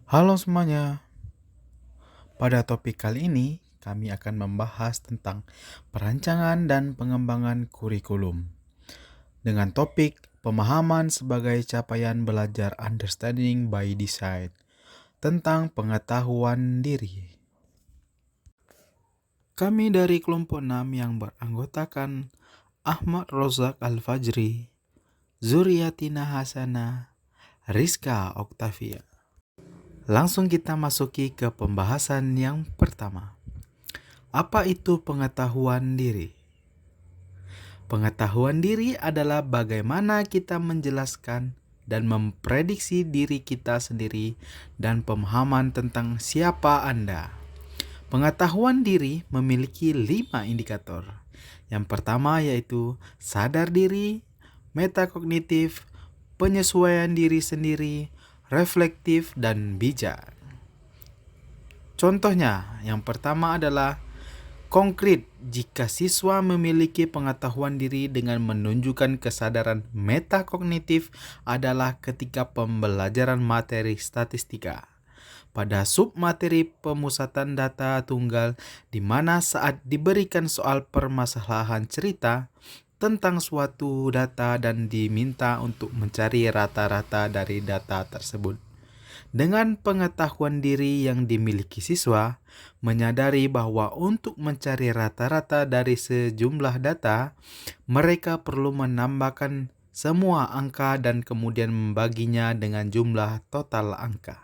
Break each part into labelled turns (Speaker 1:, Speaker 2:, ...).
Speaker 1: Halo semuanya, pada topik kali ini kami akan membahas tentang perancangan dan pengembangan kurikulum dengan topik pemahaman sebagai capaian belajar understanding by design tentang pengetahuan diri. Kami dari kelompok 6 yang beranggotakan Ahmad Rozak Al-Fajri, Zuriatina Hasana, Rizka Oktavia. Langsung kita masuki ke pembahasan yang pertama. Apa itu pengetahuan diri? Pengetahuan diri adalah bagaimana kita menjelaskan dan memprediksi diri kita sendiri dan pemahaman tentang siapa Anda. Pengetahuan diri memiliki 5 indikator. Yang pertama yaitu sadar diri, metakognitif, penyesuaian diri sendiri, reflektif, dan bijak. Contohnya, yang pertama adalah konkret. Jika siswa memiliki pengetahuan diri dengan menunjukkan kesadaran metakognitif adalah ketika pembelajaran materi statistika pada submateri pemusatan data tunggal, di mana saat diberikan soal permasalahan cerita tentang suatu data dan diminta untuk mencari rata-rata dari data tersebut. Dengan pengetahuan diri yang dimiliki siswa, menyadari bahwa untuk mencari rata-rata dari sejumlah data, mereka perlu menambahkan semua angka dan kemudian membaginya dengan jumlah total angka.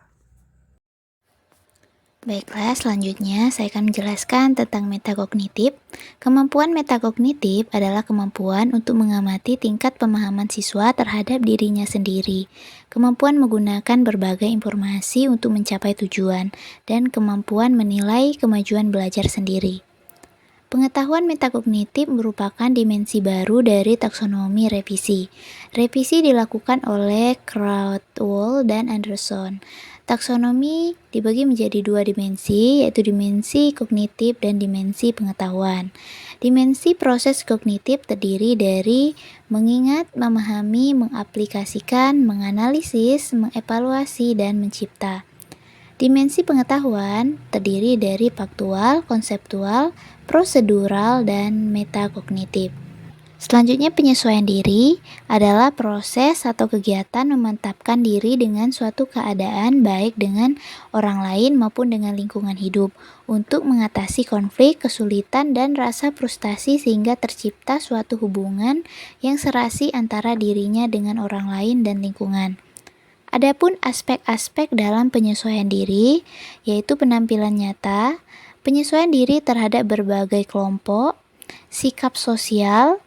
Speaker 2: Baiklah, selanjutnya saya akan menjelaskan tentang metakognitif. Kemampuan metakognitif adalah kemampuan untuk mengamati tingkat pemahaman siswa terhadap dirinya sendiri, kemampuan menggunakan berbagai informasi untuk mencapai tujuan, dan kemampuan menilai kemajuan belajar sendiri. Pengetahuan metakognitif merupakan dimensi baru dari taksonomi revisi. Revisi dilakukan oleh Krathwohl dan Anderson. Taksonomi dibagi menjadi 2 dimensi, yaitu dimensi kognitif dan dimensi pengetahuan. Dimensi proses kognitif terdiri dari mengingat, memahami, mengaplikasikan, menganalisis, mengevaluasi, dan mencipta. Dimensi pengetahuan terdiri dari faktual, konseptual, prosedural, dan metakognitif. Selanjutnya, penyesuaian diri adalah proses atau kegiatan memantapkan diri dengan suatu keadaan baik dengan orang lain maupun dengan lingkungan hidup untuk mengatasi konflik, kesulitan, dan rasa frustasi sehingga tercipta suatu hubungan yang serasi antara dirinya dengan orang lain dan lingkungan. Adapun aspek-aspek dalam penyesuaian diri, yaitu penampilan nyata, penyesuaian diri terhadap berbagai kelompok, sikap sosial,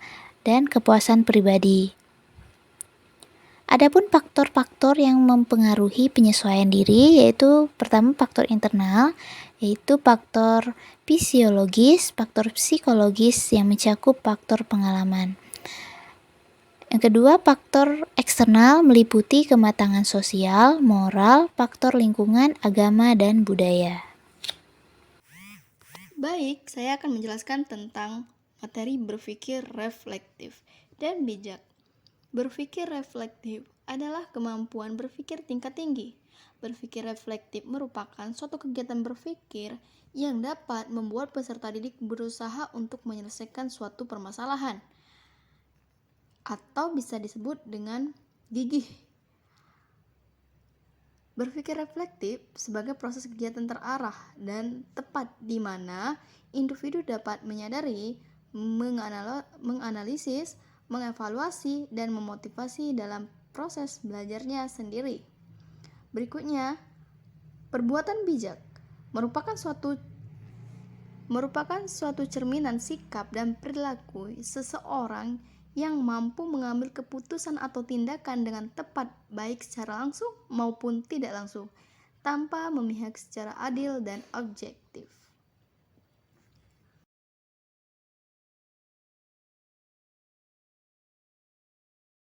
Speaker 2: dan kepuasan pribadi. Adapun faktor-faktor yang mempengaruhi penyesuaian diri, yaitu pertama faktor internal, yaitu faktor fisiologis, faktor psikologis yang mencakup faktor pengalaman. Yang kedua, faktor eksternal meliputi kematangan sosial, moral, faktor lingkungan, agama, dan budaya.
Speaker 3: Baik, saya akan menjelaskan tentang materi berpikir reflektif dan bijak. Berpikir reflektif adalah kemampuan berpikir tingkat tinggi. Berpikir reflektif merupakan suatu kegiatan berpikir yang dapat membuat peserta didik berusaha untuk menyelesaikan suatu permasalahan, atau bisa disebut dengan gigih. Berpikir reflektif sebagai proses kegiatan terarah dan tepat di mana individu dapat menyadari, menganalisis, mengevaluasi, dan memotivasi dalam proses belajarnya sendiri. Berikutnya, perbuatan bijak merupakan suatu cerminan sikap dan perilaku seseorang yang mampu mengambil keputusan atau tindakan dengan tepat baik secara langsung maupun tidak langsung, tanpa memihak secara adil dan objektif.